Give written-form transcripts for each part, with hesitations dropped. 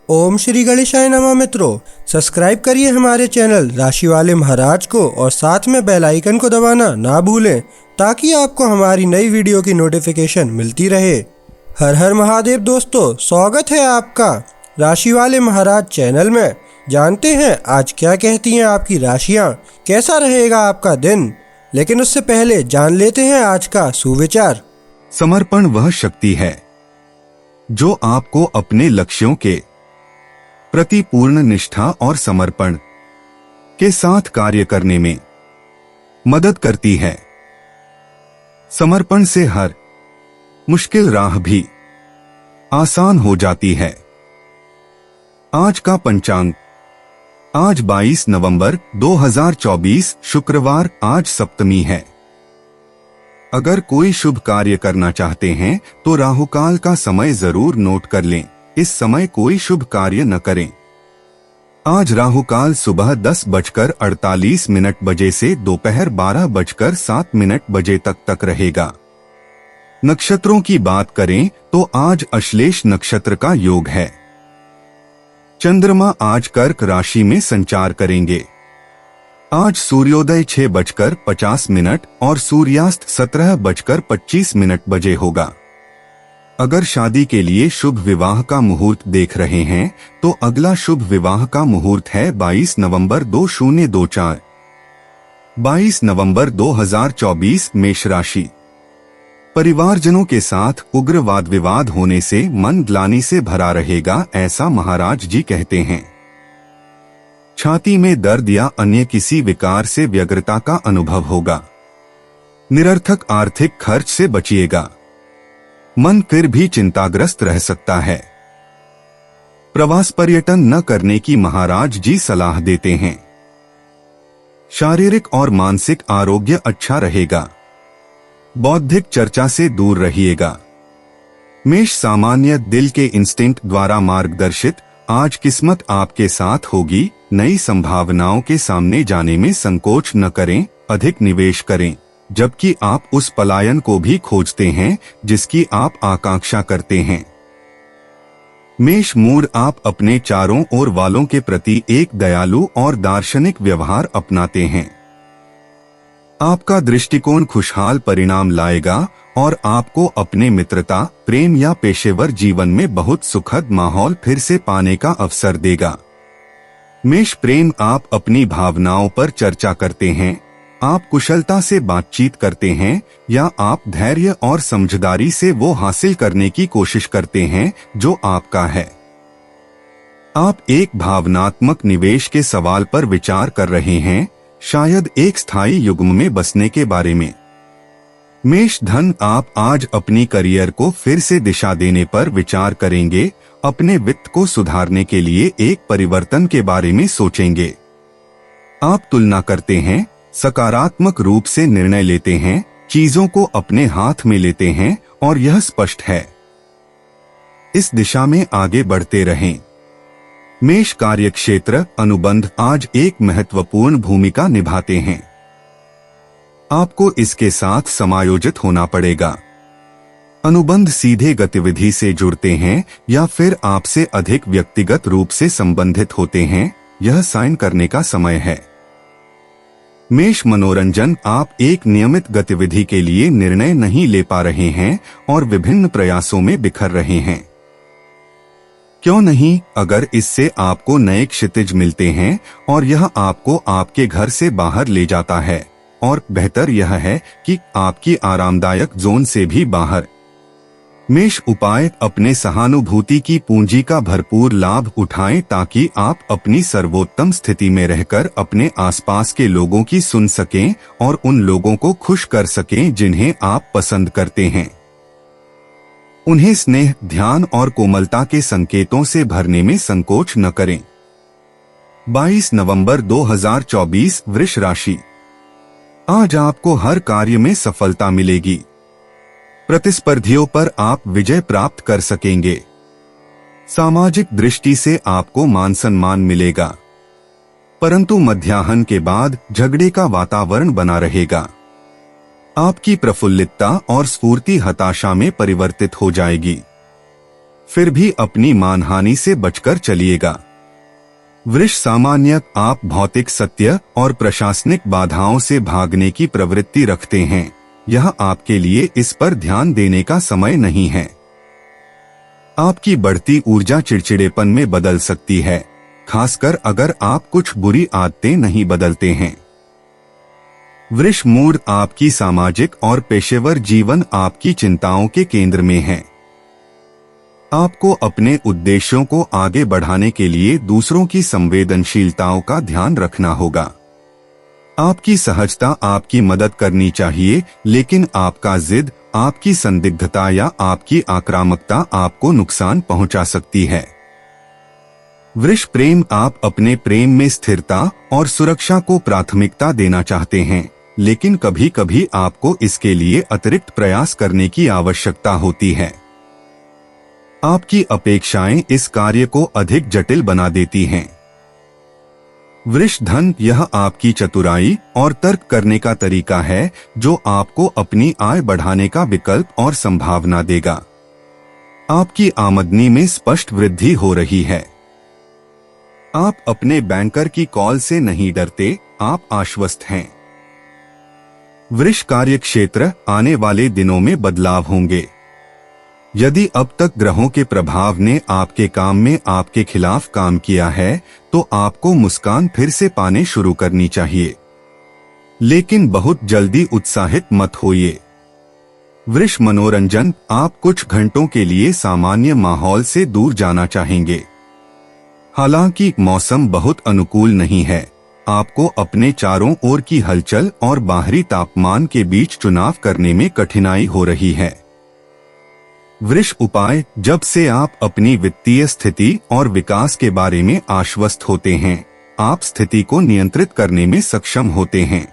ओम श्री गणेशाय नमः। मित्रों, सब्सक्राइब करिए हमारे चैनल राशि वाले महाराज को और साथ में बेल आइकन को दबाना ना भूलें ताकि आपको हमारी नई वीडियो की नोटिफिकेशन मिलती रहे। हर हर महादेव दोस्तों, स्वागत है आपका राशि वाले महाराज चैनल में। जानते हैं आज क्या कहती हैं आपकी राशियां, कैसा रहेगा आपका दिन। लेकिन उससे पहले जान लेते हैं आज का सुविचार। समर्पण वह शक्ति है जो आपको अपने लक्ष्यों के प्रति पूर्ण निष्ठा और समर्पण के साथ कार्य करने में मदद करती है। समर्पण से हर मुश्किल राह भी आसान हो जाती है। आज का पंचांग, आज 22 नवंबर 2024 शुक्रवार, आज सप्तमी है। अगर कोई शुभ कार्य करना चाहते हैं तो राहुकाल का समय जरूर नोट कर लें। इस समय कोई शुभ कार्य न करें। आज राहुकाल सुबह 10:48 बजे से दोपहर 12:07 बजे तक रहेगा। नक्षत्रों की बात करें तो आज अश्लेष नक्षत्र का योग है। चंद्रमा आज कर्क राशि में संचार करेंगे। आज सूर्योदय 6:50 और सूर्यास्त 17:25 बजे होगा। अगर शादी के लिए शुभ विवाह का मुहूर्त देख रहे हैं तो अगला शुभ विवाह का मुहूर्त है 22 नवंबर 2024। 22 नवंबर 2024 मेष राशि। परिवारजनों के साथ उग्र वाद विवाद होने से मन ग्लानि से भरा रहेगा, ऐसा महाराज जी कहते हैं। छाती में दर्द या अन्य किसी विकार से व्यग्रता का अनुभव होगा। निरर्थक आर्थिक खर्च से बचिएगा। मन फिर भी चिंताग्रस्त रह सकता है। प्रवास पर्यटन न करने की महाराज जी सलाह देते हैं। शारीरिक और मानसिक आरोग्य अच्छा रहेगा। बौद्धिक चर्चा से दूर रहिएगा। मेष सामान्य दिल के इंस्टिंक्ट द्वारा मार्गदर्शित आज किस्मत आपके साथ होगी। नई संभावनाओं के सामने जाने में संकोच न करें, अधिक निवेश करें, जबकि आप उस पलायन को भी खोजते हैं जिसकी आप आकांक्षा करते हैं। मेष मूड, आप अपने चारों ओर वालों के प्रति एक दयालु और दार्शनिक व्यवहार अपनाते हैं। आपका दृष्टिकोण खुशहाल परिणाम लाएगा और आपको अपने मित्रता, प्रेम या पेशेवर जीवन में बहुत सुखद माहौल फिर से पाने का अवसर देगा। मेष प्रेम, आप अपनी भावनाओं पर चर्चा करते हैं। आप कुशलता से बातचीत करते हैं या आप धैर्य और समझदारी से वो हासिल करने की कोशिश करते हैं जो आपका है। आप एक भावनात्मक निवेश के सवाल पर विचार कर रहे हैं, शायद एक स्थायी युग्म में बसने के बारे में। मेष धन, आप आज अपनी करियर को फिर से दिशा देने पर विचार करेंगे। अपने वित्त को सुधारने के लिए एक परिवर्तन के बारे में सोचेंगे। आप तुलना करते हैं, सकारात्मक रूप से निर्णय लेते हैं, चीजों को अपने हाथ में लेते हैं और यह स्पष्ट है। इस दिशा में आगे बढ़ते रहें। मेष कार्यक्षेत्र, अनुबंध आज एक महत्वपूर्ण भूमिका निभाते हैं। आपको इसके साथ समायोजित होना पड़ेगा। अनुबंध सीधे गतिविधि से जुड़ते हैं या फिर आपसे अधिक व्यक्तिगत रूप से संबंधित होते हैं, यह साइन करने का समय है। मेष मनोरंजन, आप एक नियमित गतिविधि के लिए निर्णय नहीं ले पा रहे हैं और विभिन्न प्रयासों में बिखर रहे हैं। क्यों नहीं, अगर इससे आपको नए क्षितिज मिलते हैं और यह आपको आपके घर से बाहर ले जाता है, और बेहतर यह है कि आपकी आरामदायक जोन से भी बाहर। मेष उपाय, अपने सहानुभूति की पूंजी का भरपूर लाभ उठाएं ताकि आप अपनी सर्वोत्तम स्थिति में रहकर अपने आसपास के लोगों की सुन सकें और उन लोगों को खुश कर सकें जिन्हें आप पसंद करते हैं। उन्हें स्नेह, ध्यान और कोमलता के संकेतों से भरने में संकोच न करें। 22 नवंबर 2024 वृष राशि। आज आपको हर कार्य में सफलता मिलेगी। प्रतिस्पर्धियों पर आप विजय प्राप्त कर सकेंगे। सामाजिक दृष्टि से आपको मान सम्मान मिलेगा, परंतु मध्याह्न के बाद झगड़े का वातावरण बना रहेगा। आपकी प्रफुल्लितता और स्फूर्ति हताशा में परिवर्तित हो जाएगी। फिर भी अपनी मानहानि से बचकर चलिएगा। वृष सामान्य आप भौतिक सत्य और प्रशासनिक बाधाओं से भागने की प्रवृत्ति रखते हैं। यह आपके लिए इस पर ध्यान देने का समय नहीं है। आपकी बढ़ती ऊर्जा चिड़चिड़ेपन में बदल सकती है, खासकर अगर आप कुछ बुरी आदतें नहीं बदलते हैं। वृष मूड आपकी सामाजिक और पेशेवर जीवन आपकी चिंताओं के केंद्र में है। आपको अपने उद्देश्यों को आगे बढ़ाने के लिए दूसरों की संवेदनशीलताओं का ध्यान रखना होगा। आपकी सहजता आपकी मदद करनी चाहिए, लेकिन आपका जिद, आपकी संदिग्धता या आपकी आक्रामकता आपको नुकसान पहुंचा सकती है। वृष प्रेम आप अपने प्रेम में स्थिरता और सुरक्षा को प्राथमिकता देना चाहते हैं, लेकिन कभी कभी आपको इसके लिए अतिरिक्त प्रयास करने की आवश्यकता होती है। आपकी अपेक्षाएं इस कार्य को अधिक जटिल बना देती हैं। वृष धन यह आपकी चतुराई और तर्क करने का तरीका है जो आपको अपनी आय बढ़ाने का विकल्प और संभावना देगा। आपकी आमदनी में स्पष्ट वृद्धि हो रही है। आप अपने बैंकर की कॉल से नहीं डरते, आप आश्वस्त हैं। वृष कार्यक्षेत्र आने वाले दिनों में बदलाव होंगे। यदि अब तक ग्रहों के प्रभाव ने आपके काम में आपके खिलाफ काम किया है, तो आपको मुस्कान फिर से पाने शुरू करनी चाहिए, लेकिन बहुत जल्दी उत्साहित मत होइए। वृष मनोरंजन आप कुछ घंटों के लिए सामान्य माहौल से दूर जाना चाहेंगे। हालांकि मौसम बहुत अनुकूल नहीं है, आपको अपने चारों ओर की हलचल और बाहरी तापमान के बीच चुनाव करने में कठिनाई हो रही है। वृष उपाय जब से आप अपनी वित्तीय स्थिति और विकास के बारे में आश्वस्त होते हैं, आप स्थिति को नियंत्रित करने में सक्षम होते हैं।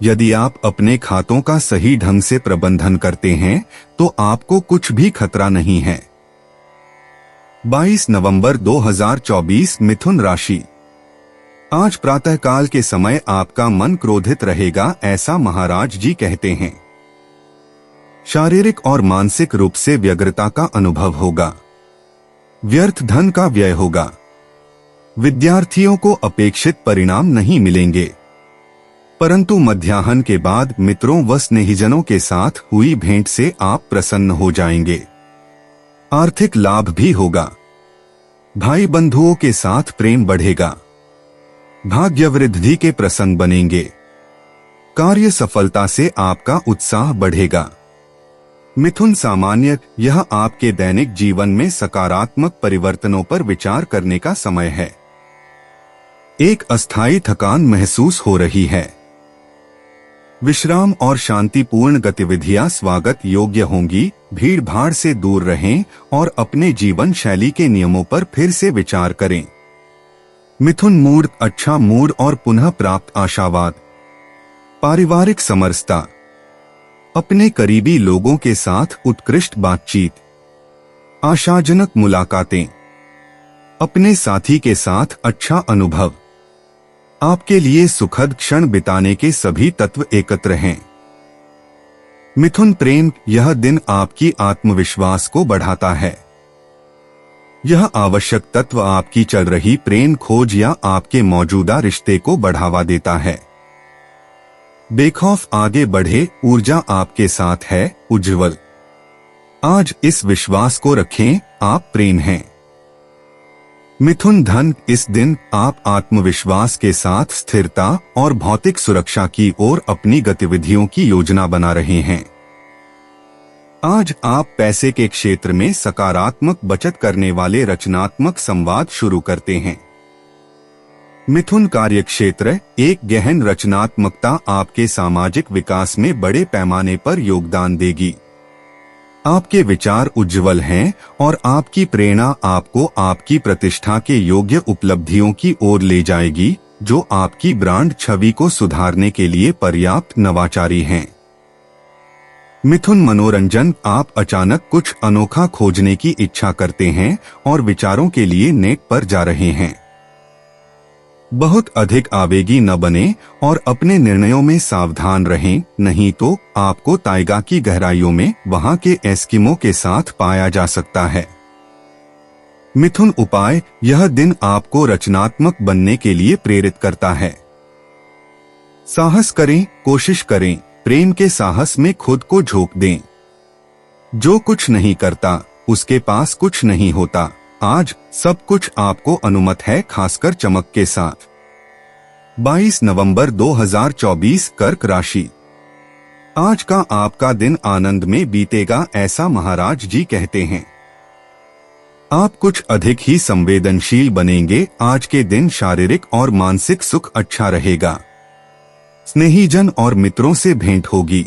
यदि आप अपने खातों का सही ढंग से प्रबंधन करते हैं, तो आपको कुछ भी खतरा नहीं है। 22 नवंबर 2024 मिथुन राशि। आज प्रातःकाल के समय आपका मन क्रोधित रहेगा, ऐसा महाराज जी कहते हैं। शारीरिक और मानसिक रूप से व्यग्रता का अनुभव होगा। व्यर्थ धन का व्यय होगा। विद्यार्थियों को अपेक्षित परिणाम नहीं मिलेंगे, परंतु मध्याह्न के बाद मित्रों व स्नेहीजनों के साथ हुई भेंट से आप प्रसन्न हो जाएंगे। आर्थिक लाभ भी होगा। भाई बंधुओं के साथ प्रेम बढ़ेगा। भाग्य वृद्धि के प्रसंग बनेंगे। कार्य सफलता से आपका उत्साह बढ़ेगा। मिथुन सामान्य यह आपके दैनिक जीवन में सकारात्मक परिवर्तनों पर विचार करने का समय है। एक अस्थायी थकान महसूस हो रही है। विश्राम और शांतिपूर्ण गतिविधियां स्वागत योग्य होंगी। भीड़ भाड़ से दूर रहें और अपने जीवन शैली के नियमों पर फिर से विचार करें। मिथुन मूड अच्छा मूड और पुनः प्राप्त आशावाद। पारिवारिक समरसता। अपने करीबी लोगों के साथ उत्कृष्ट बातचीत। आशाजनक मुलाकातें। अपने साथी के साथ अच्छा अनुभव। आपके लिए सुखद क्षण बिताने के सभी तत्व एकत्र हैं। मिथुन प्रेम यह दिन आपकी आत्मविश्वास को बढ़ाता है। यह आवश्यक तत्व आपकी चल रही प्रेम खोज या आपके मौजूदा रिश्ते को बढ़ावा देता है। बेखौफ आगे बढ़े, ऊर्जा आपके साथ है, उज्ज्वल। आज इस विश्वास को रखें, आप प्रेम हैं। मिथुन धन इस दिन आप आत्मविश्वास के साथ स्थिरता और भौतिक सुरक्षा की ओर अपनी गतिविधियों की योजना बना रहे हैं। आज आप पैसे के क्षेत्र में सकारात्मक बचत करने वाले रचनात्मक संवाद शुरू करते हैं। मिथुन कार्यक्षेत्र एक गहन रचनात्मकता आपके सामाजिक विकास में बड़े पैमाने पर योगदान देगी। आपके विचार उज्ज्वल हैं और आपकी प्रेरणा आपको आपकी प्रतिष्ठा के योग्य उपलब्धियों की ओर ले जाएगी, जो आपकी ब्रांड छवि को सुधारने के लिए पर्याप्त नवाचारी हैं। मिथुन मनोरंजन आप अचानक कुछ अनोखा खोजने की इच्छा करते हैं और विचारों के लिए नेट पर जा रहे हैं। बहुत अधिक आवेगी न बने और अपने निर्णयों में सावधान रहें, नहीं तो आपको ताइगा की गहराइयों में वहां के एस्किमो के साथ पाया जा सकता है। मिथुन उपाय, यह दिन आपको रचनात्मक बनने के लिए प्रेरित करता है। साहस करें, कोशिश करें, प्रेम के साहस में खुद को झोंक दें। जो कुछ नहीं करता उसके पास कुछ नहीं होता। आज सब कुछ आपको अनुमत है, खासकर चमक के साथ। 22 नवंबर 2024 कर्क राशि। आज का आपका दिन आनंद में बीतेगा, ऐसा महाराज जी कहते हैं। आप कुछ अधिक ही संवेदनशील बनेंगे। आज के दिन शारीरिक और मानसिक सुख अच्छा रहेगा। स्नेहीजन और मित्रों से भेंट होगी,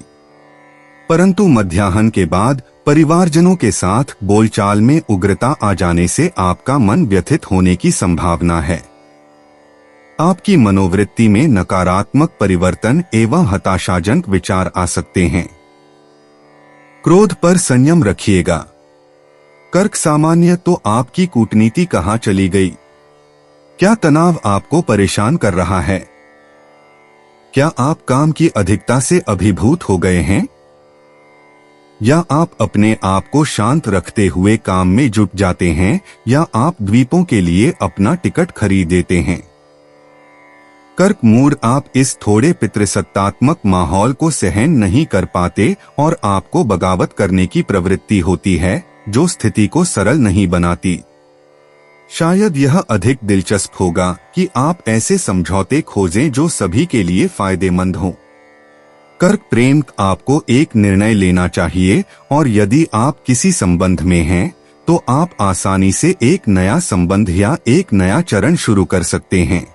परंतु मध्याह्न के बाद परिवारजनों के साथ बोलचाल में उग्रता आ जाने से आपका मन व्यथित होने की संभावना है। आपकी मनोवृत्ति में नकारात्मक परिवर्तन एवं हताशाजनक विचार आ सकते हैं। क्रोध पर संयम रखिएगा। कर्क सामान्य, तो आपकी कूटनीति कहाँ चली गई? क्या तनाव आपको परेशान कर रहा है? क्या आप काम की अधिकता से अभिभूत हो गए हैं? या आप अपने आप को शांत रखते हुए काम में जुट जाते हैं, या आप द्वीपों के लिए अपना टिकट खरीद देते हैं? कर्क मूड, आप इस थोड़े पितृसत्तात्मक माहौल को सहन नहीं कर पाते और आपको बगावत करने की प्रवृत्ति होती है, जो स्थिति को सरल नहीं बनाती। शायद यह अधिक दिलचस्प होगा कि आप ऐसे समझौते खोजें जो सभी के लिए फायदेमंद हों। कर्क प्रेम, आपको एक निर्णय लेना चाहिए और यदि आप किसी संबंध में हैं, तो आप आसानी से एक नया संबंध या एक नया चरण शुरू कर सकते हैं।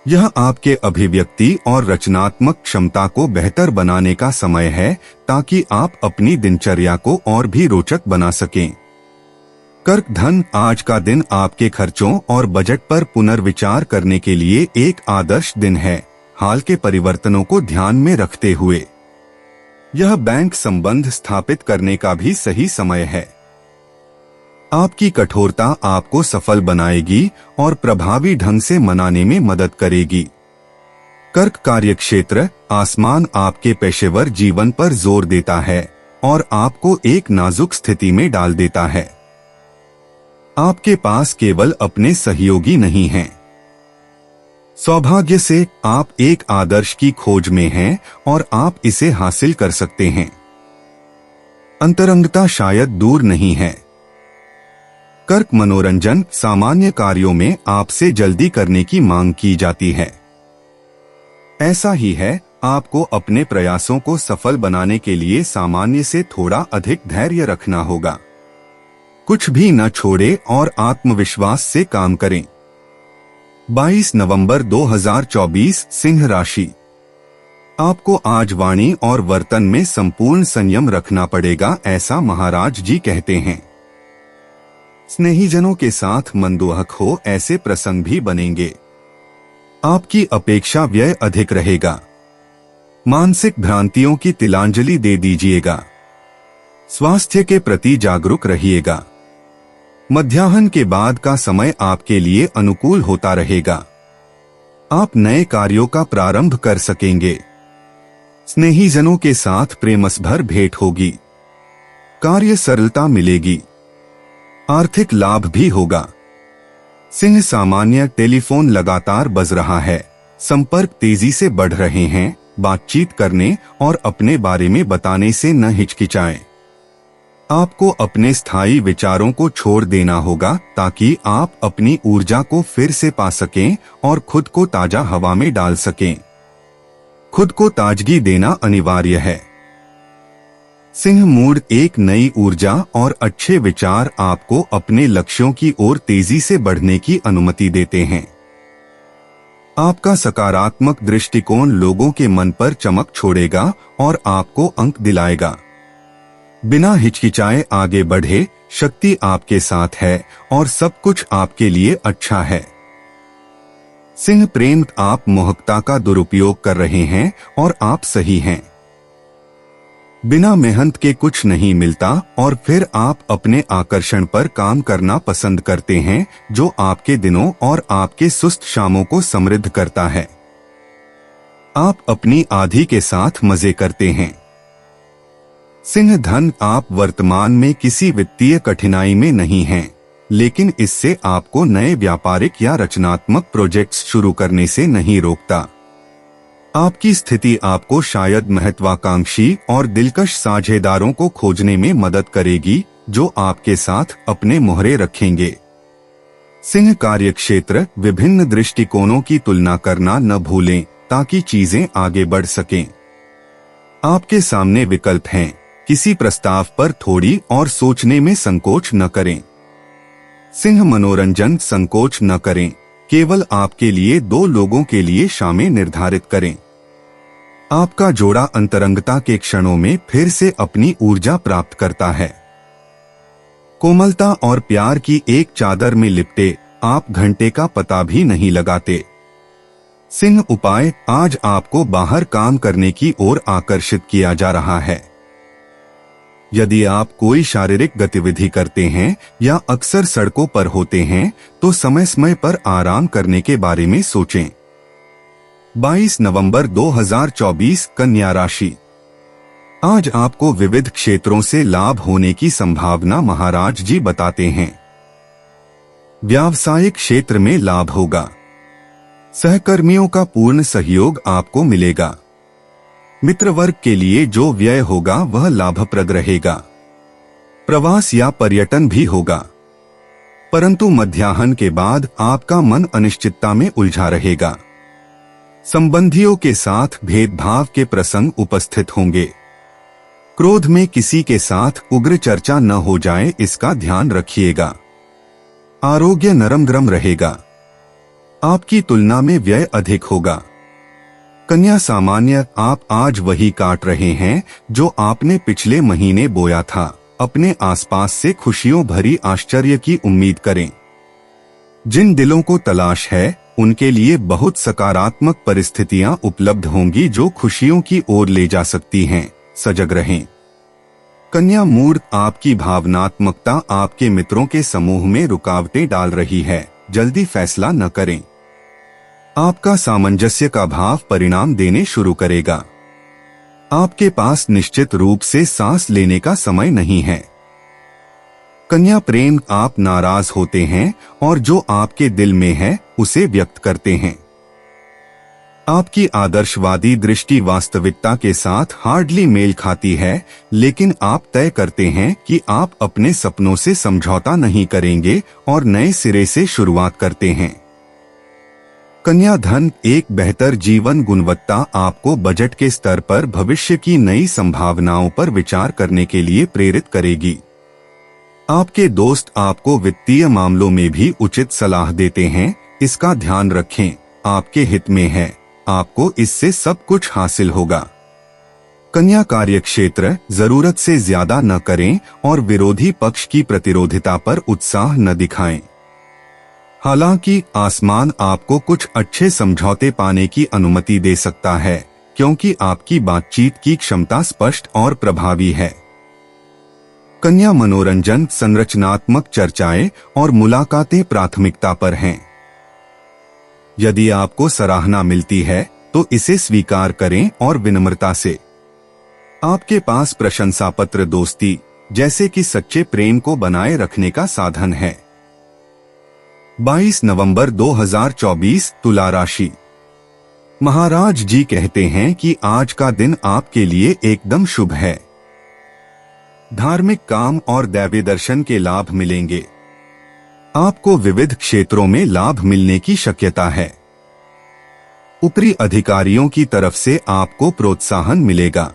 यह आपके अभिव्यक्ति और रचनात्मक क्षमता को बेहतर बनाने का समय है, ताकि आप अपनी दिनचर्या को और भी रोचक बना सकें। कर्क धन, आज का दिन आपके खर्चों और बजट पर पुनर्विचार करने के लिए एक आदर्श दिन है, हाल के परिवर्तनों को ध्यान में रखते हुए। यह बैंक संबंध स्थापित करने का भी सही समय है। आपकी कठोरता आपको सफल बनाएगी और प्रभावी ढंग से मनाने में मदद करेगी। कर्क कार्यक्षेत्र, आसमान आपके पेशेवर जीवन पर जोर देता है और आपको एक नाजुक स्थिति में डाल देता है। आपके पास केवल अपने सहयोगी नहीं हैं। सौभाग्य से आप एक आदर्श की खोज में हैं और आप इसे हासिल कर सकते हैं। अंतरंगता शायद दूर नहीं है। कर्क मनोरंजन, सामान्य कार्यों में आपसे जल्दी करने की मांग की जाती है। ऐसा ही है, आपको अपने प्रयासों को सफल बनाने के लिए सामान्य से थोड़ा अधिक धैर्य रखना होगा। कुछ भी न छोड़े और आत्मविश्वास से काम करें। 22 नवंबर 2024 सिंह राशि। आपको आज वाणी और वर्तन में संपूर्ण संयम रखना पड़ेगा, ऐसा महाराज जी कहते हैं। स्नेहीजनों के साथ मनदुहक हो ऐसे प्रसंग भी बनेंगे। आपकी अपेक्षा व्यय अधिक रहेगा। मानसिक भ्रांतियों की तिलांजलि दे दीजिएगा। स्वास्थ्य के प्रति जागरूक रहिएगा। मध्याह्न के बाद का समय आपके लिए अनुकूल होता रहेगा। आप नए कार्यों का प्रारंभ कर सकेंगे। स्नेहीजनों के साथ प्रेमसभर भेंट होगी। कार्य सरलता मिलेगी। आर्थिक लाभ भी होगा। सिंह सामान्य, टेलीफोन लगातार बज रहा है। संपर्क तेजी से बढ़ रहे हैं। बातचीत करने और अपने बारे में बताने से न हिचकिचाएं। आपको अपने स्थायी विचारों को छोड़ देना होगा ताकि आप अपनी ऊर्जा को फिर से पा सकें और खुद को ताजा हवा में डाल सकें। खुद को ताजगी देना अनिवार्य है। सिंह मूड, एक नई ऊर्जा और अच्छे विचार आपको अपने लक्ष्यों की ओर तेजी से बढ़ने की अनुमति देते हैं। आपका सकारात्मक दृष्टिकोण लोगों के मन पर चमक छोड़ेगा और आपको अंक दिलाएगा। बिना हिचकिचाए आगे बढ़े, शक्ति आपके साथ है और सब कुछ आपके लिए अच्छा है। सिंह प्रेम, आप मोहकता का दुरुपयोग कर रहे हैं और आप सही हैं। बिना मेहनत के कुछ नहीं मिलता और फिर आप अपने आकर्षण पर काम करना पसंद करते हैं, जो आपके दिनों और आपके सुस्त शामों को समृद्ध करता है। आप अपनी आधी के साथ मजे करते हैं। सिंह धन, आप वर्तमान में किसी वित्तीय कठिनाई में नहीं हैं, लेकिन इससे आपको नए व्यापारिक या रचनात्मक प्रोजेक्ट्स शुरू करने से नहीं रोकता। आपकी स्थिति आपको शायद महत्वाकांक्षी और दिलकश साझेदारों को खोजने में मदद करेगी, जो आपके साथ अपने मोहरे रखेंगे। सिंह कार्यक्षेत्र, विभिन्न दृष्टिकोणों की तुलना करना न भूलें ताकि चीजें आगे बढ़ सकें। आपके सामने विकल्प हैं, किसी प्रस्ताव पर थोड़ी और सोचने में संकोच न करें। सिंह मनोरंजन, संकोच न करें, केवल आपके लिए 2 लोगों के लिए शामें निर्धारित करें। आपका जोड़ा अंतरंगता के क्षणों में फिर से अपनी ऊर्जा प्राप्त करता है। कोमलता और प्यार की एक चादर में लिपटे आप घंटे का पता भी नहीं लगाते। सिंह उपाय, आज आपको बाहर काम करने की ओर आकर्षित किया जा रहा है। यदि आप कोई शारीरिक गतिविधि करते हैं या अक्सर सड़कों पर होते हैं, तो समय समय पर आराम करने के बारे में सोचें। 22 नवंबर 2024, कन्या राशि। आज आपको विविध क्षेत्रों से लाभ होने की संभावना महाराज जी बताते हैं। व्यावसायिक क्षेत्र में लाभ होगा। सहकर्मियों का पूर्ण सहयोग आपको मिलेगा। मित्र वर्ग के लिए जो व्यय होगा वह लाभप्रद रहेगा। प्रवास या पर्यटन भी होगा, परंतु मध्याह्न के बाद आपका मन अनिश्चितता में उलझा रहेगा। संबंधियों के साथ भेदभाव के प्रसंग उपस्थित होंगे। क्रोध में किसी के साथ उग्र चर्चा न हो जाए, इसका ध्यान रखिएगा। आरोग्य नरम गरम रहेगा। आपकी तुलना में व्यय अधिक होगा। कन्या सामान्य, आप आज वही काट रहे हैं जो आपने पिछले महीने बोया था। अपने आसपास से खुशियों भरी आश्चर्य की उम्मीद करें। जिन दिलों को तलाश है, उनके लिए बहुत सकारात्मक परिस्थितियां उपलब्ध होंगी जो खुशियों की ओर ले जा सकती हैं। सजग रहें। कन्या मूड, आपकी भावनात्मकता आपके मित्रों के समूह में रुकावटें डाल रही है। जल्दी फैसला न करें। आपका सामंजस्य का भाव परिणाम देने शुरू करेगा। आपके पास निश्चित रूप से सांस लेने का समय नहीं है। कन्या प्रेम, आप नाराज होते हैं और जो आपके दिल में है उसे व्यक्त करते हैं। आपकी आदर्शवादी दृष्टि वास्तविकता के साथ हार्डली मेल खाती है, लेकिन आप तय करते हैं कि आप अपने सपनों से समझौता नहीं करेंगे और नए सिरे से शुरुआत करते हैं। कन्या धन, एक बेहतर जीवन गुणवत्ता आपको बजट के स्तर पर भविष्य की नई संभावनाओं पर विचार करने के लिए प्रेरित करेगी। आपके दोस्त आपको वित्तीय मामलों में भी उचित सलाह देते हैं, इसका ध्यान रखें। आपके हित में है, आपको इससे सब कुछ हासिल होगा। कन्या कार्यक्षेत्र, जरूरत से ज्यादा न करें और विरोधी पक्ष की प्रतिरोधिता पर उत्साह न दिखाएं। हालांकि आसमान आपको कुछ अच्छे समझौते पाने की अनुमति दे सकता है, क्योंकि आपकी बातचीत की क्षमता स्पष्ट और प्रभावी है। कन्या मनोरंजन, संरचनात्मक चर्चाएं और मुलाकातें प्राथमिकता पर हैं। यदि आपको सराहना मिलती है तो इसे स्वीकार करें और विनम्रता से। आपके पास प्रशंसा पत्र दोस्ती जैसे कि सच्चे प्रेम को बनाए रखने का साधन है। 22 नवंबर 2024, तुला राशि। महाराज जी कहते हैं कि आज का दिन आपके लिए एकदम शुभ है। धार्मिक काम और दैवी दर्शन के लाभ मिलेंगे। आपको विविध क्षेत्रों में लाभ मिलने की शक्यता है। ऊपरी अधिकारियों की तरफ से आपको प्रोत्साहन मिलेगा।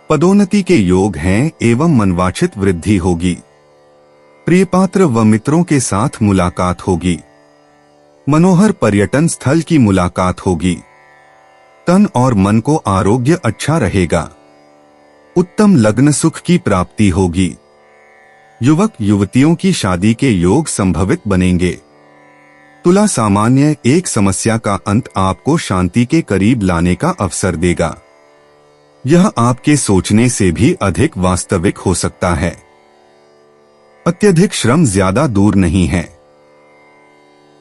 पदोन्नति के योग हैं एवं मनवांछित वृद्धि होगी। प्रियपात्र व मित्रों के साथ मुलाकात होगी। मनोहर पर्यटन स्थल की मुलाकात होगी। तन और मन को आरोग्य अच्छा रहेगा। उत्तम लग्न सुख की प्राप्ति होगी। युवक युवतियों की शादी के योग संभवित बनेंगे। तुला सामान्य, एक समस्या का अंत आपको शांति के करीब लाने का अवसर देगा। यह आपके सोचने से भी अधिक वास्तविक हो सकता है। अत्यधिक श्रम ज्यादा दूर नहीं है।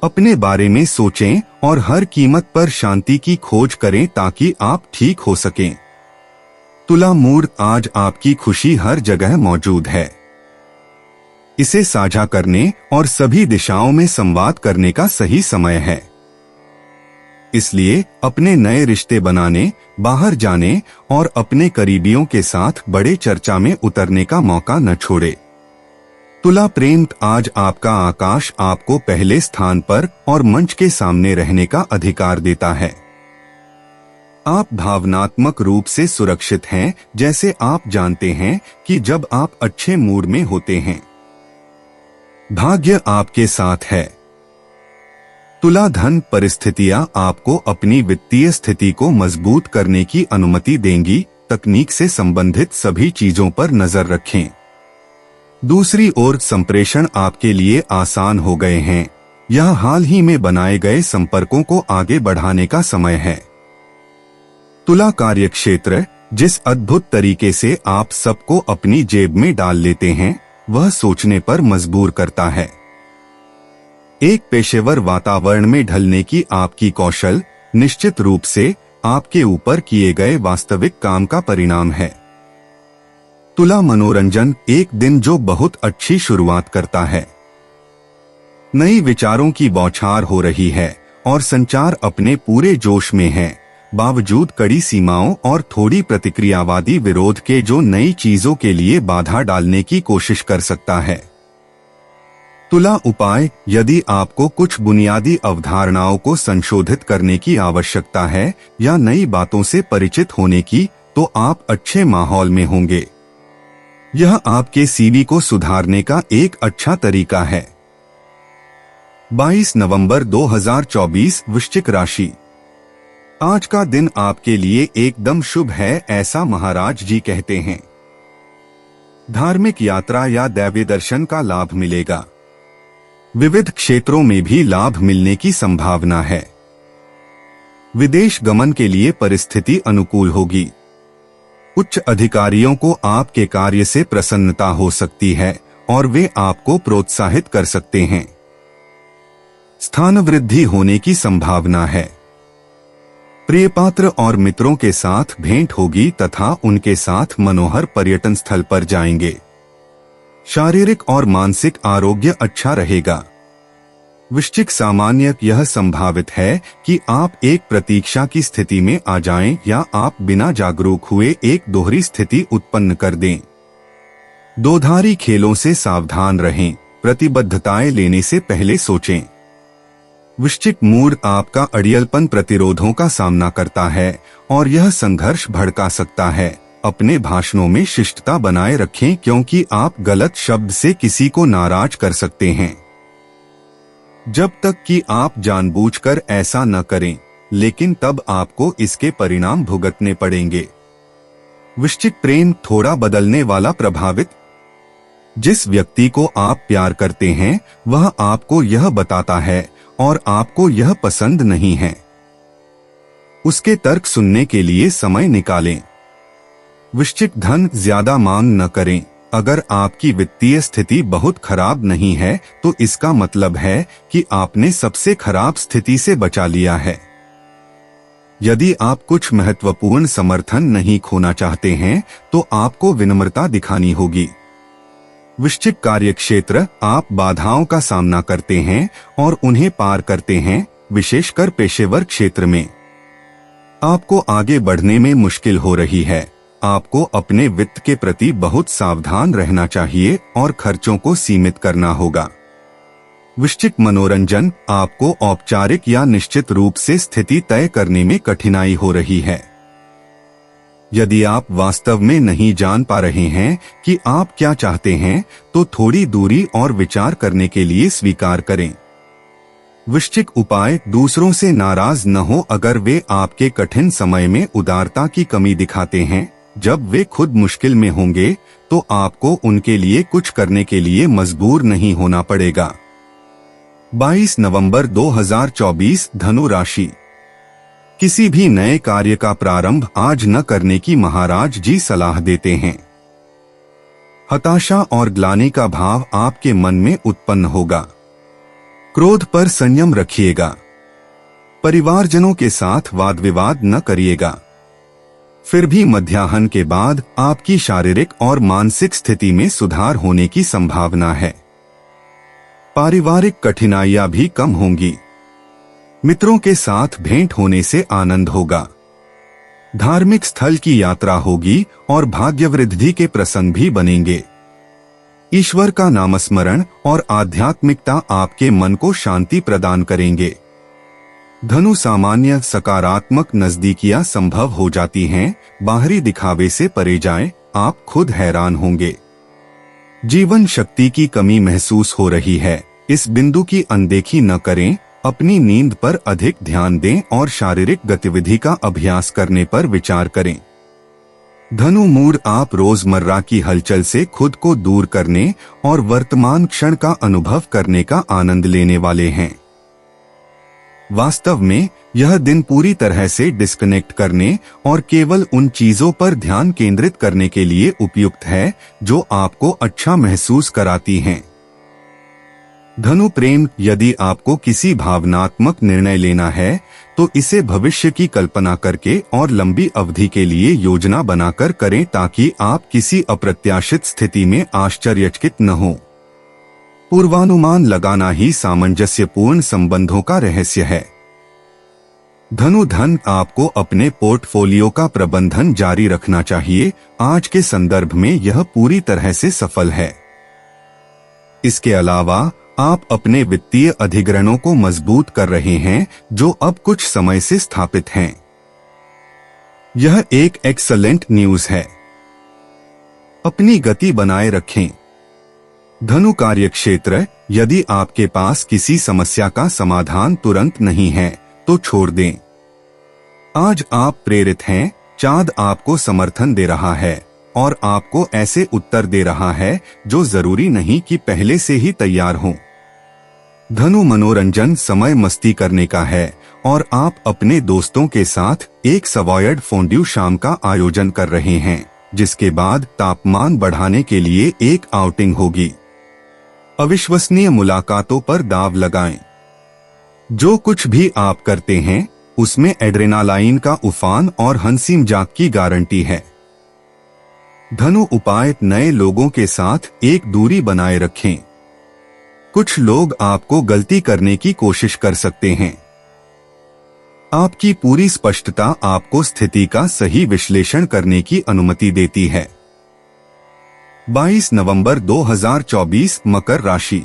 अपने बारे में सोचें और हर कीमत पर शांति की खोज करें ताकि आप ठीक हो सकें। तुला मूड, आज आपकी खुशी हर जगह मौजूद है। इसे साझा करने और सभी दिशाओं में संवाद करने का सही समय है। इसलिए अपने नए रिश्ते बनाने, बाहर जाने और अपने करीबियों के साथ बड़े चर्चा में उतरने का मौका न छोड़े। तुला प्रेम, आज आपका आकाश आपको पहले स्थान पर और मंच के सामने रहने का अधिकार देता है। आप भावनात्मक रूप से सुरक्षित हैं, जैसे आप जानते हैं कि जब आप अच्छे मूड में होते हैं, भाग्य आपके साथ है। तुला धन, परिस्थितियां आपको अपनी वित्तीय स्थिति को मजबूत करने की अनुमति देंगी। तकनीक से संबंधित सभी चीजों पर नजर रखें। दूसरी ओर संप्रेषण आपके लिए आसान हो गए हैं। यह हाल ही में बनाए गए संपर्कों को आगे बढ़ाने का समय है। तुला कार्यक्षेत्र, जिस अद्भुत तरीके से आप सबको अपनी जेब में डाल लेते हैं, वह सोचने पर मजबूर करता है। एक पेशेवर वातावरण में ढलने की आपकी कौशल निश्चित रूप से आपके ऊपर किए गए वास्तविक काम का परिणाम है। तुला मनोरंजन, एक दिन जो बहुत अच्छी शुरुआत करता है। नई विचारों की बौछार हो रही है और संचार अपने पूरे जोश में है, बावजूद कड़ी सीमाओं और थोड़ी प्रतिक्रियावादी विरोध के जो नई चीजों के लिए बाधा डालने की कोशिश कर सकता है। तुला उपाय, यदि आपको कुछ बुनियादी अवधारणाओं को संशोधित करने की आवश्यकता है या नई बातों से परिचित होने की, तो आप अच्छे माहौल में होंगे। यह आपके सीवी को सुधारने का एक अच्छा तरीका है। 22 नवंबर 2024, वृश्चिक राशि। आज का दिन आपके लिए एकदम शुभ है, ऐसा महाराज जी कहते हैं। धार्मिक यात्रा या दैवीय दर्शन का लाभ मिलेगा। विविध क्षेत्रों में भी लाभ मिलने की संभावना है। विदेश गमन के लिए परिस्थिति अनुकूल होगी। उच्च अधिकारियों को आपके कार्य से प्रसन्नता हो सकती है और वे आपको प्रोत्साहित कर सकते हैं। स्थान वृद्धि होने की संभावना है। प्रिय पात्र और मित्रों के साथ भेंट होगी तथा उनके साथ मनोहर पर्यटन स्थल पर जाएंगे। शारीरिक और मानसिक आरोग्य अच्छा रहेगा। वृश्चिक सामान्य, यह संभावित है कि आप एक प्रतीक्षा की स्थिति में आ जाएं या आप बिना जागरूक हुए एक दोहरी स्थिति उत्पन्न कर दें। दोधारी खेलों से सावधान रहें, प्रतिबद्धताएं लेने से पहले सोचें। वृश्चिक मूड, आपका अड़ियलपन प्रतिरोधों का सामना करता है और यह संघर्ष भड़का सकता है। अपने भाषणों में शिष्टता बनाए रखें क्योंकि आप गलत शब्द से किसी को नाराज कर सकते हैं। जब तक कि आप जानबूझकर ऐसा न करें, लेकिन तब आपको इसके परिणाम भुगतने पड़ेंगे। वृश्चिक प्रेम, थोड़ा बदलने वाला प्रभावित। जिस व्यक्ति को आप प्यार करते हैं वह आपको यह बताता है और आपको यह पसंद नहीं है। उसके तर्क सुनने के लिए समय निकालें। वृश्चिक धन, ज्यादा मांग न करें। अगर आपकी वित्तीय स्थिति बहुत खराब नहीं है तो इसका मतलब है कि आपने सबसे खराब स्थिति से बचा लिया है। यदि आप कुछ महत्वपूर्ण समर्थन नहीं खोना चाहते हैं तो आपको विनम्रता दिखानी होगी। वृश्चिक कार्यक्षेत्र, आप बाधाओं का सामना करते हैं और उन्हें पार करते हैं, विशेषकर पेशेवर क्षेत्र में। आपको आगे बढ़ने में मुश्किल हो रही है। आपको अपने वित्त के प्रति बहुत सावधान रहना चाहिए और खर्चों को सीमित करना होगा। वृश्चिक मनोरंजन, आपको औपचारिक या निश्चित रूप से स्थिति तय करने में कठिनाई हो रही है। यदि आप वास्तव में नहीं जान पा रहे हैं कि आप क्या चाहते हैं तो थोड़ी दूरी और विचार करने के लिए स्वीकार करें। वृश्चिक उपाय, दूसरों से नाराज न हो। अगर वे आपके कठिन समय में उदारता की कमी दिखाते हैं, जब वे खुद मुश्किल में होंगे तो आपको उनके लिए कुछ करने के लिए मजबूर नहीं होना पड़ेगा। 22 नवंबर 2024, धनु राशि। किसी भी नए कार्य का प्रारंभ आज न करने की महाराज जी सलाह देते हैं। हताशा और ग्लानि का भाव आपके मन में उत्पन्न होगा। क्रोध पर संयम रखिएगा। परिवारजनों के साथ वाद विवाद न करिएगा। फिर भी मध्याह्न के बाद आपकी शारीरिक और मानसिक स्थिति में सुधार होने की संभावना है। पारिवारिक कठिनाइयां भी कम होंगी। मित्रों के साथ भेंट होने से आनंद होगा। धार्मिक स्थल की यात्रा होगी और भाग्य वृद्धि के प्रसंग भी बनेंगे। ईश्वर का नामस्मरण और आध्यात्मिकता आपके मन को शांति प्रदान करेंगे। धनु सामान्य सकारात्मक नजदीकियां संभव हो जाती हैं। बाहरी दिखावे से परे जाएं, आप खुद हैरान होंगे। जीवन शक्ति की कमी महसूस हो रही है। इस बिंदु की अनदेखी न करें। अपनी नींद पर अधिक ध्यान दें और शारीरिक गतिविधि का अभ्यास करने पर विचार करें। धनु मूड, आप रोजमर्रा की हलचल से खुद को दूर करने और वर्तमान क्षण का अनुभव करने का आनंद लेने वाले हैं। वास्तव में यह दिन पूरी तरह से डिस्कनेक्ट करने और केवल उन चीजों पर ध्यान केंद्रित करने के लिए उपयुक्त है जो आपको अच्छा महसूस कराती हैं। धनु प्रेम, यदि आपको किसी भावनात्मक निर्णय लेना है तो इसे भविष्य की कल्पना करके और लंबी अवधि के लिए योजना बनाकर करें ताकि आप किसी अप्रत्याशित स्थिति में आश्चर्यचकित न हो। पूर्वानुमान लगाना ही सामंजस्यपूर्ण संबंधों का रहस्य है। धनु धन, आपको अपने पोर्टफोलियो का प्रबंधन जारी रखना चाहिए। आज के संदर्भ में यह पूरी तरह से सफल है। इसके अलावा आप अपने वित्तीय अधिग्रहणों को मजबूत कर रहे हैं जो अब कुछ समय से स्थापित हैं। यह एक एक्सीलेंट न्यूज है। अपनी गति बनाए रखें। धनु कार्यक्षेत्र, यदि आपके पास किसी समस्या का समाधान तुरंत नहीं है तो छोड़ दें। आज आप प्रेरित हैं। चांद आपको समर्थन दे रहा है और आपको ऐसे उत्तर दे रहा है जो जरूरी नहीं कि पहले से ही तैयार हों। धनु मनोरंजन, समय मस्ती करने का है और आप अपने दोस्तों के साथ एक सवॉयड फोंड्यू शाम का आयोजन कर रहे हैं, जिसके बाद तापमान बढ़ाने के लिए एक आउटिंग होगी। अविश्वसनीय मुलाकातों पर दाव लगाएं। जो कुछ भी आप करते हैं उसमें एड्रेनालाइन का उफान और हंसी मजाक की गारंटी है। धनु उपाय, नए लोगों के साथ एक दूरी बनाए रखें। कुछ लोग आपको गलती करने की कोशिश कर सकते हैं। आपकी पूरी स्पष्टता आपको स्थिति का सही विश्लेषण करने की अनुमति देती है। 22 नवंबर 2024, मकर राशि।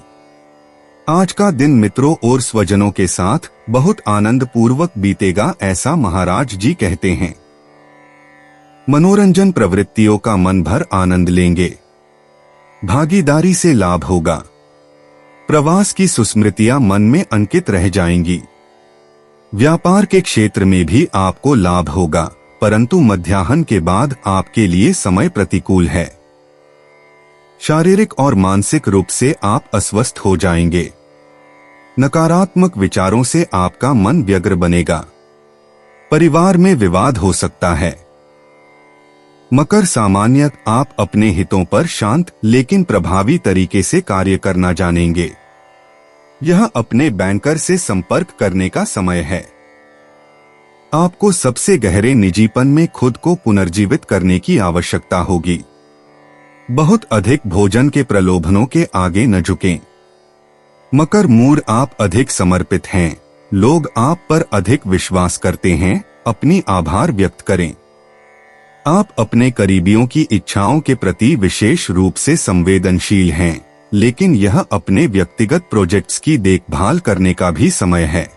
आज का दिन मित्रों और स्वजनों के साथ बहुत आनंद पूर्वक बीतेगा, ऐसा महाराज जी कहते हैं। मनोरंजन प्रवृत्तियों का मन भर आनंद लेंगे। भागीदारी से लाभ होगा। प्रवास की सुस्मृतियां मन में अंकित रह जाएंगी। व्यापार के क्षेत्र में भी आपको लाभ होगा, परंतु मध्याह्न के बाद आपके लिए समय प्रतिकूल है। शारीरिक और मानसिक रूप से आप अस्वस्थ हो जाएंगे। नकारात्मक विचारों से आपका मन व्यग्र बनेगा। परिवार में विवाद हो सकता है। मकर सामान्य, आप अपने हितों पर शांत लेकिन प्रभावी तरीके से कार्य करना जानेंगे। यह अपने बैंकर से संपर्क करने का समय है। आपको सबसे गहरे निजीपन में खुद को पुनर्जीवित करने की आवश्यकता होगी। बहुत अधिक भोजन के प्रलोभनों के आगे न झुकें। मकर मूड, आप अधिक समर्पित हैं। लोग आप पर अधिक विश्वास करते हैं। अपनी आभार व्यक्त करें। आप अपने करीबियों की इच्छाओं के प्रति विशेष रूप से संवेदनशील हैं, लेकिन यह अपने व्यक्तिगत प्रोजेक्ट्स की देखभाल करने का भी समय है।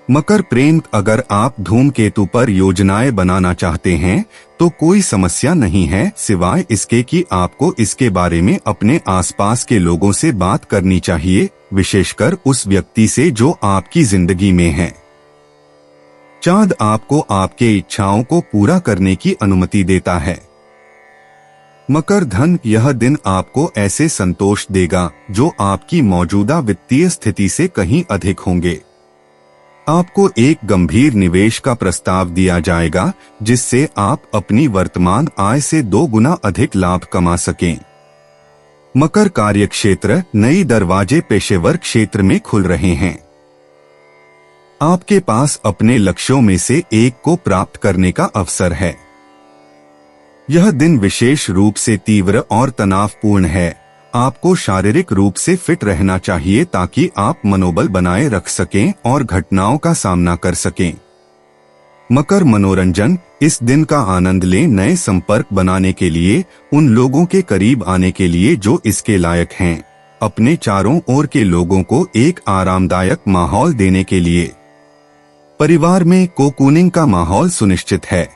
मकर प्रेम, अगर आप धूमकेतु पर योजनाएं बनाना चाहते हैं तो कोई समस्या नहीं है, सिवाय इसके कि आपको इसके बारे में अपने आसपास के लोगों से बात करनी चाहिए, विशेषकर उस व्यक्ति से जो आपकी जिंदगी में है। चांद आपको आपके इच्छाओं को पूरा करने की अनुमति देता है। मकर धन, यह दिन आपको ऐसे संतोष देगा जो आपकी मौजूदा वित्तीय स्थिति से कहीं अधिक होंगे। आपको एक गंभीर निवेश का प्रस्ताव दिया जाएगा जिससे आप अपनी वर्तमान आय से 2 गुना अधिक लाभ कमा सकें। मकर कार्यक्षेत्र, नई दरवाजे पेशेवर क्षेत्र में खुल रहे हैं। आपके पास अपने लक्ष्यों में से एक को प्राप्त करने का अवसर है। यह दिन विशेष रूप से तीव्र और तनावपूर्ण है। आपको शारीरिक रूप से फिट रहना चाहिए ताकि आप मनोबल बनाए रख सकें और घटनाओं का सामना कर सकें। मकर मनोरंजन, इस दिन का आनंद लें। नए संपर्क बनाने के लिए, उन लोगों के करीब आने के लिए जो इसके लायक हैं, अपने चारों ओर के लोगों को एक आरामदायक माहौल देने के लिए। परिवार में कोकूनिंग का माहौल सुनिश्चित है।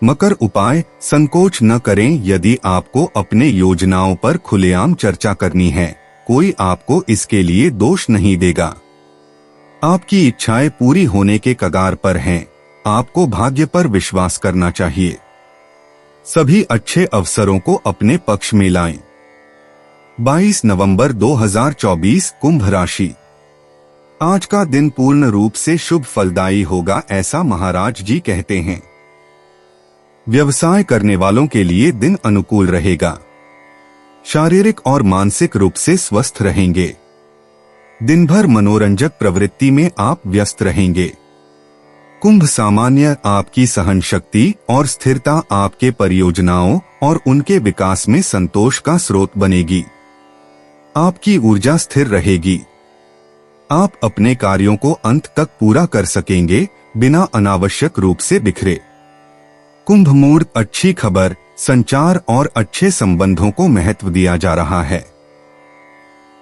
मकर उपाय, संकोच न करें। यदि आपको अपने योजनाओं पर खुलेआम चर्चा करनी है, कोई आपको इसके लिए दोष नहीं देगा। आपकी इच्छाएं पूरी होने के कगार पर हैं। आपको भाग्य पर विश्वास करना चाहिए। सभी अच्छे अवसरों को अपने पक्ष में लाएं। 22 नवंबर 2024, कुंभ राशि। आज का दिन पूर्ण रूप से शुभ फलदायी होगा, ऐसा महाराज जी कहते हैं। व्यवसाय करने वालों के लिए दिन अनुकूल रहेगा। शारीरिक और मानसिक रूप से स्वस्थ रहेंगे। दिन भर मनोरंजक प्रवृत्ति में आप व्यस्त रहेंगे। कुंभ सामान्य, आपकी सहन शक्ति और स्थिरता आपके परियोजनाओं और उनके विकास में संतोष का स्रोत बनेगी। आपकी ऊर्जा स्थिर रहेगी। आप अपने कार्यों को अंत तक पूरा कर सकेंगे बिना अनावश्यक रूप से बिखरे। कुंभ मूड, अच्छी खबर, संचार और अच्छे संबंधों को महत्व दिया जा रहा है।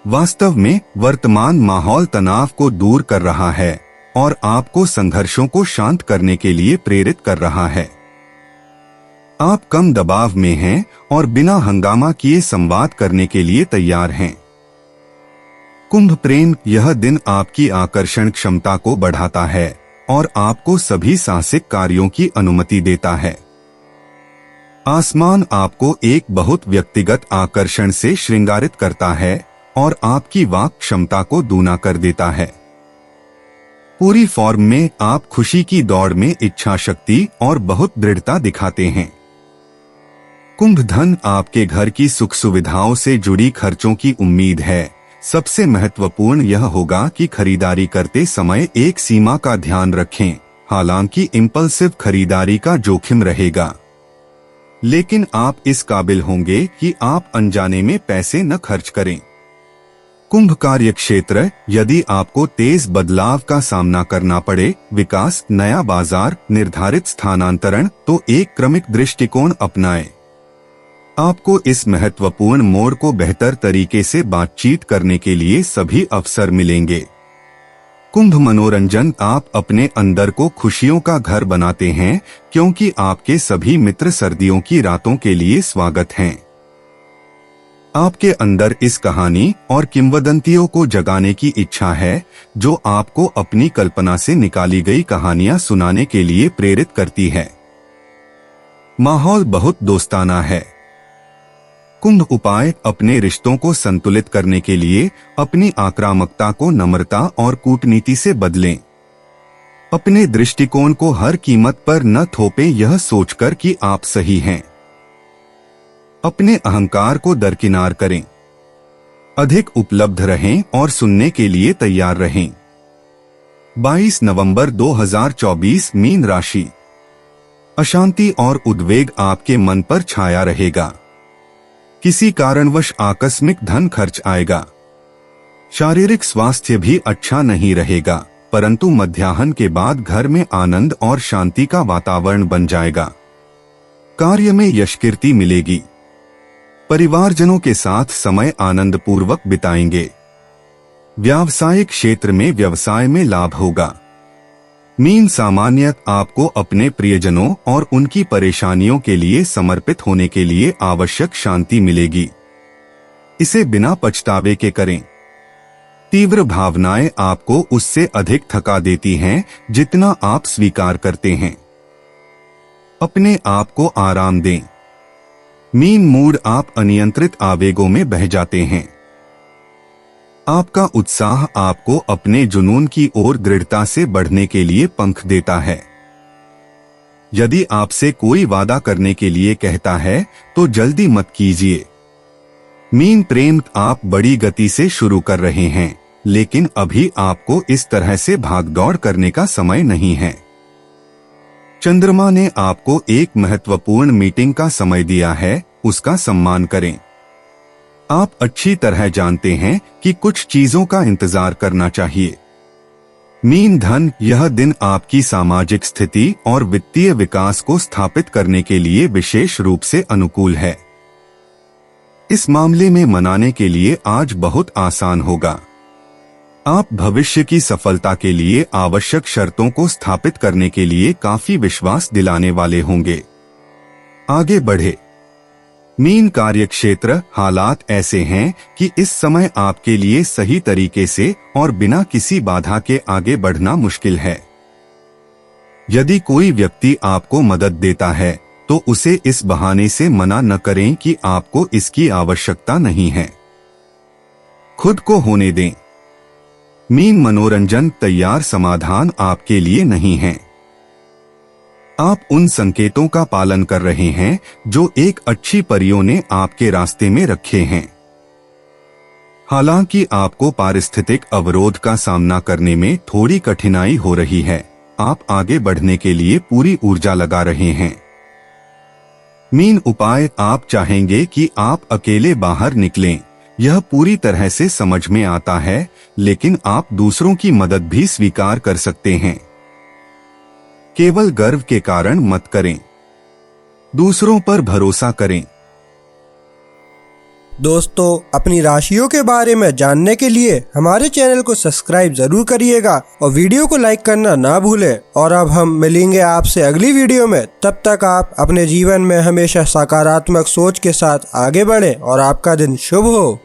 वास्तव में वर्तमान माहौल तनाव को दूर कर रहा है और आपको संघर्षों को शांत करने के लिए प्रेरित कर रहा है। आप कम दबाव में हैं और बिना हंगामा किए संवाद करने के लिए तैयार हैं। कुंभ प्रेम, यह दिन आपकी आकर्षण क्षमता को बढ़ाता है और आपको सभी साहसिक कार्यों की अनुमति देता है। आसमान आपको एक बहुत व्यक्तिगत आकर्षण से श्रृंगारित करता है और आपकी वाक क्षमता को दूना कर देता है। पूरी फॉर्म में आप खुशी की दौड़ में इच्छा शक्ति और बहुत दृढ़ता दिखाते हैं। कुंभ धन, आपके घर की सुख सुविधाओं से जुड़ी खर्चों की उम्मीद है। सबसे महत्वपूर्ण यह होगा कि खरीदारी करते समय एक सीमा का ध्यान रखें। हालांकि इम्पल्सिव खरीदारी का जोखिम रहेगा, लेकिन आप इस काबिल होंगे कि आप अनजाने में पैसे न खर्च करें। कुंभ कार्यक्षेत्र, यदि आपको तेज बदलाव का सामना करना पड़े, विकास, नया बाजार, निर्धारित स्थानांतरण, तो एक क्रमिक दृष्टिकोण अपनाएं। आपको इस महत्वपूर्ण मोड़ को बेहतर तरीके से बातचीत करने के लिए सभी अवसर मिलेंगे। कुंभ मनोरंजन, आप अपने अंदर को खुशियों का घर बनाते हैं क्योंकि आपके सभी मित्र सर्दियों की रातों के लिए स्वागत हैं। आपके अंदर इस कहानी और किंवदंतियों को जगाने की इच्छा है जो आपको अपनी कल्पना से निकाली गई कहानियां सुनाने के लिए प्रेरित करती है। माहौल बहुत दोस्ताना है। कुंभ उपाय, अपने रिश्तों को संतुलित करने के लिए अपनी आक्रामकता को नम्रता और कूटनीति से बदलें। अपने दृष्टिकोण को हर कीमत पर न थोपें, यह सोचकर कि आप सही हैं। अपने अहंकार को दरकिनार करें। अधिक उपलब्ध रहें और सुनने के लिए तैयार रहें। 22 नवंबर 2024, मीन राशि। अशांति और उद्वेग आपके मन पर छाया रहेगा। किसी कारणवश आकस्मिक धन खर्च आएगा। शारीरिक स्वास्थ्य भी अच्छा नहीं रहेगा, परंतु मध्याह्न के बाद घर में आनंद और शांति का वातावरण बन जाएगा। कार्य में यशकीर्ति मिलेगी। परिवारजनों के साथ समय आनंद पूर्वक बिताएंगे। व्यावसायिक क्षेत्र में व्यवसाय में लाभ होगा। मीन सामान्य, आपको अपने प्रियजनों और उनकी परेशानियों के लिए समर्पित होने के लिए आवश्यक शांति मिलेगी। इसे बिना पछतावे के करें। तीव्र भावनाएं आपको उससे अधिक थका देती हैं जितना आप स्वीकार करते हैं। अपने आप को आराम दें। मीन मूड, आप अनियंत्रित आवेगों में बह जाते हैं। आपका उत्साह आपको अपने जुनून की ओर दृढ़ता से बढ़ने के लिए पंख देता है। यदि आपसे कोई वादा करने के लिए कहता है तो जल्दी मत कीजिए। मीन प्रेम, आप बड़ी गति से शुरू कर रहे हैं, लेकिन अभी आपको इस तरह से भागदौड़ करने का समय नहीं है। चंद्रमा ने आपको एक महत्वपूर्ण मीटिंग का समय दिया है, उसका सम्मान करें। आप अच्छी तरह जानते हैं कि कुछ चीजों का इंतजार करना चाहिए। मीन धन, यह दिन आपकी सामाजिक स्थिति और वित्तीय विकास को स्थापित करने के लिए विशेष रूप से अनुकूल है। इस मामले में मनाने के लिए आज बहुत आसान होगा। आप भविष्य की सफलता के लिए आवश्यक शर्तों को स्थापित करने के लिए काफी विश्वास दिलाने वाले होंगे। आगे बढ़े। मीन कार्यक्षेत्र, हालात ऐसे हैं कि इस समय आपके लिए सही तरीके से और बिना किसी बाधा के आगे बढ़ना मुश्किल है। यदि कोई व्यक्ति आपको मदद देता है तो उसे इस बहाने से मना न करें कि आपको इसकी आवश्यकता नहीं है। खुद को होने दें। मीन मनोरंजन, तैयार समाधान आपके लिए नहीं है। आप उन संकेतों का पालन कर रहे हैं जो एक अच्छी परियों ने आपके रास्ते में रखे हैं। हालांकि आपको पारिस्थितिक अवरोध का सामना करने में थोड़ी कठिनाई हो रही है, आप आगे बढ़ने के लिए पूरी ऊर्जा लगा रहे हैं। मीन उपाय, आप चाहेंगे कि आप अकेले बाहर निकलें, यह पूरी तरह से समझ में आता है, लेकिन आप दूसरों की मदद भी स्वीकार कर सकते हैं। केवल गर्व के कारण मत करें, दूसरों पर भरोसा करें। दोस्तों, अपनी राशियों के बारे में जानने के लिए हमारे चैनल को सब्सक्राइब जरूर करिएगा और वीडियो को लाइक करना ना भूलें। और अब हम मिलेंगे आपसे अगली वीडियो में। तब तक आप अपने जीवन में हमेशा सकारात्मक सोच के साथ आगे बढ़ें और आपका दिन शुभ हो।